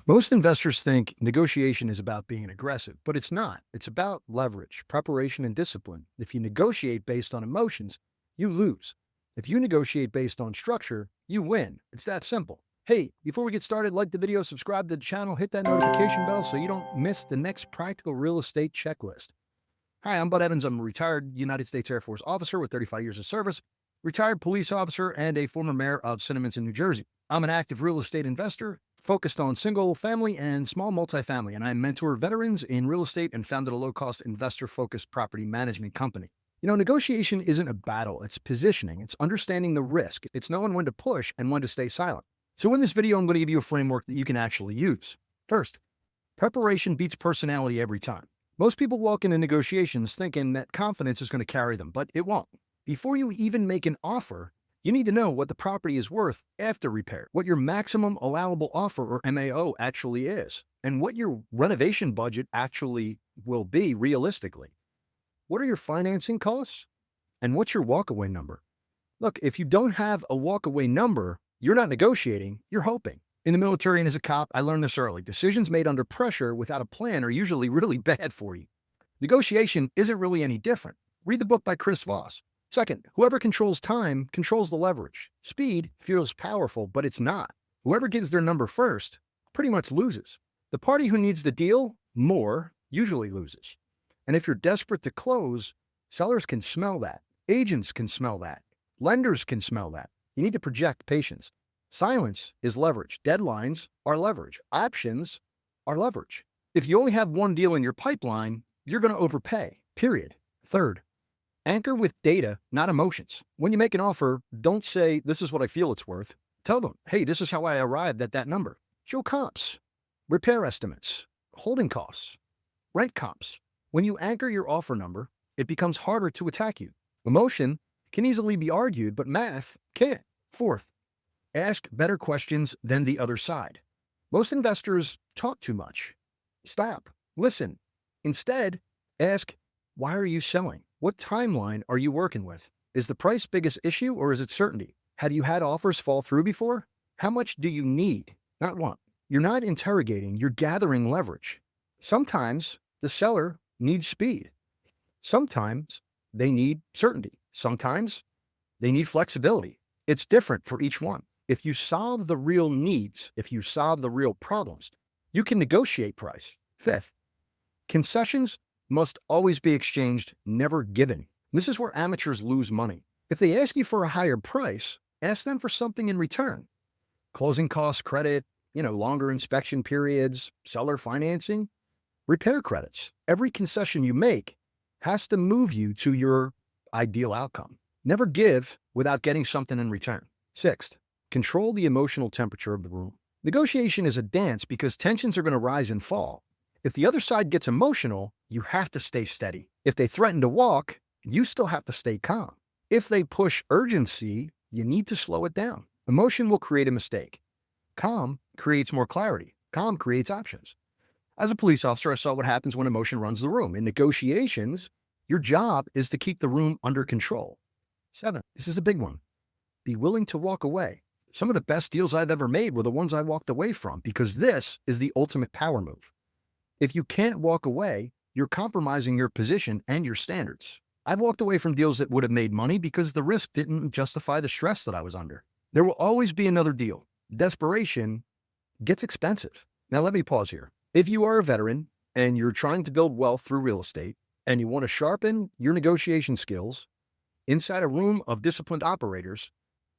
Most investors think negotiation is about being aggressive, but it's not. It's about leverage, preparation, and discipline. If you negotiate based on emotions, you lose. If you negotiate based on structure, you win. It's that simple. Hey, before we get started, like the video, subscribe to the channel, hit that notification bell so you don't miss the next practical real estate checklist. Hi, I'm Bud Evans. I'm a retired United States Air Force officer with 35 years of service, retired police officer, and a former mayor of Cinnamons in New Jersey. I'm an active real estate investor focused on single family and small multifamily, and I mentor veterans in real estate and founded a low-cost investor-focused property management company. Negotiation isn't a battle, it's positioning, it's understanding the risk, it's knowing when to push and when to stay silent. So in this video, I'm going to give you a framework that you can actually use. First, preparation beats personality every time. Most people walk into negotiations thinking that confidence is going to carry them, but it won't. Before you even make an offer, you need to know what the property is worth after repair, what your maximum allowable offer or MAO actually is, and what your renovation budget actually will be realistically. What are your financing costs? And what's your walkaway number? Look, if you don't have a walkaway number, you're not negotiating, you're hoping. In the military and as a cop, I learned this early. Decisions made under pressure without a plan are usually really bad for you. Negotiation isn't really any different. Read the book by Chris Voss. Second, whoever controls time controls the leverage. Speed feels powerful, but it's not. Whoever gives their number first pretty much loses. The party who needs the deal more usually loses. And if you're desperate to close, sellers can smell that. Agents can smell that. Lenders can smell that. You need to project patience. Silence is leverage. Deadlines are leverage. Options are leverage. If you only have one deal in your pipeline, you're going to overpay, period. Third, anchor with data, not emotions. When you make an offer, don't say, this is what I feel it's worth. Tell them, hey, this is how I arrived at that number. Show comps, repair estimates, holding costs, rent comps. When you anchor your offer number, it becomes harder to attack you. Emotion can easily be argued, but math can't. Fourth, ask better questions than the other side. Most investors talk too much. Stop. Listen. Instead, ask, why are you selling? What timeline are you working with? Is the price biggest issue or is it certainty? Have you had offers fall through before? How much do you need? Not want. You're not interrogating, you're gathering leverage. Sometimes the seller needs speed. Sometimes they need certainty. Sometimes they need flexibility. It's different for each one. If you solve the real needs, if you solve the real problems, you can negotiate price. Fifth, concessions must always be exchanged, never given. This is where amateurs lose money. If they ask you for a higher price, ask them for something in return. Closing costs credit, longer inspection periods, seller financing, repair credits. Every concession you make has to move you to your ideal outcome. Never give without getting something in return. Sixth, control the emotional temperature of the room. Negotiation is a dance because tensions are going to rise and fall. If the other side gets emotional, you have to stay steady. If they threaten to walk, you still have to stay calm. If they push urgency, you need to slow it down. Emotion will create a mistake. Calm creates more clarity. Calm creates options. As a police officer, I saw what happens when emotion runs the room. In negotiations, your job is to keep the room under control. 7, this is a big one. Be willing to walk away. Some of the best deals I've ever made were the ones I walked away from because this is the ultimate power move. If you can't walk away, you're compromising your position and your standards. I've walked away from deals that would have made money because the risk didn't justify the stress that I was under. There will always be another deal. Desperation gets expensive. Now let me pause here. If you are a veteran and you're trying to build wealth through real estate and you want to sharpen your negotiation skills inside a room of disciplined operators,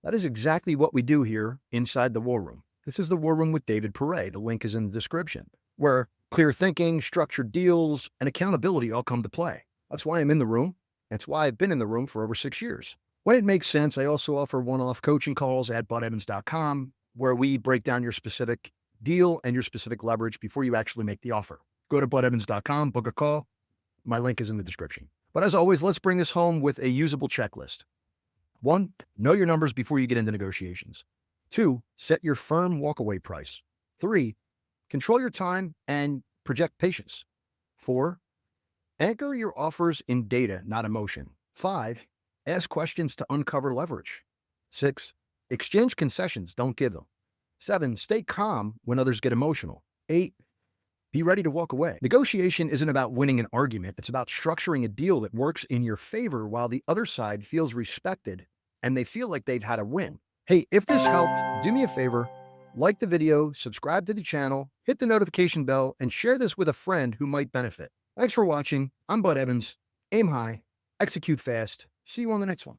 that is exactly what we do here inside the War Room. This is the War Room with David Perret. The link is in the description, where clear thinking, structured deals, and accountability all come to play. That's why I'm in the room. That's why I've been in the room for over 6 years. When it makes sense, I also offer one-off coaching calls at budevans.com, where we break down your specific deal and your specific leverage before you actually make the offer. Go to budevans.com, book a call. My link is in the description. But as always, let's bring this home with a usable checklist. 1, know your numbers before you get into negotiations. 2, set your firm walkaway price. 3, control your time and project patience. 4, anchor your offers in data, not emotion. 5, ask questions to uncover leverage. 6, exchange concessions, don't give them. 7, stay calm when others get emotional. 8, be ready to walk away. Negotiation isn't about winning an argument. It's about structuring a deal that works in your favor while the other side feels respected and they feel like they've had a win. Hey, if this helped, do me a favor, like the video, subscribe to the channel, hit the notification bell, and share this with a friend who might benefit. Thanks for watching. I'm Bud Evans. Aim high, execute fast. See you on the next one.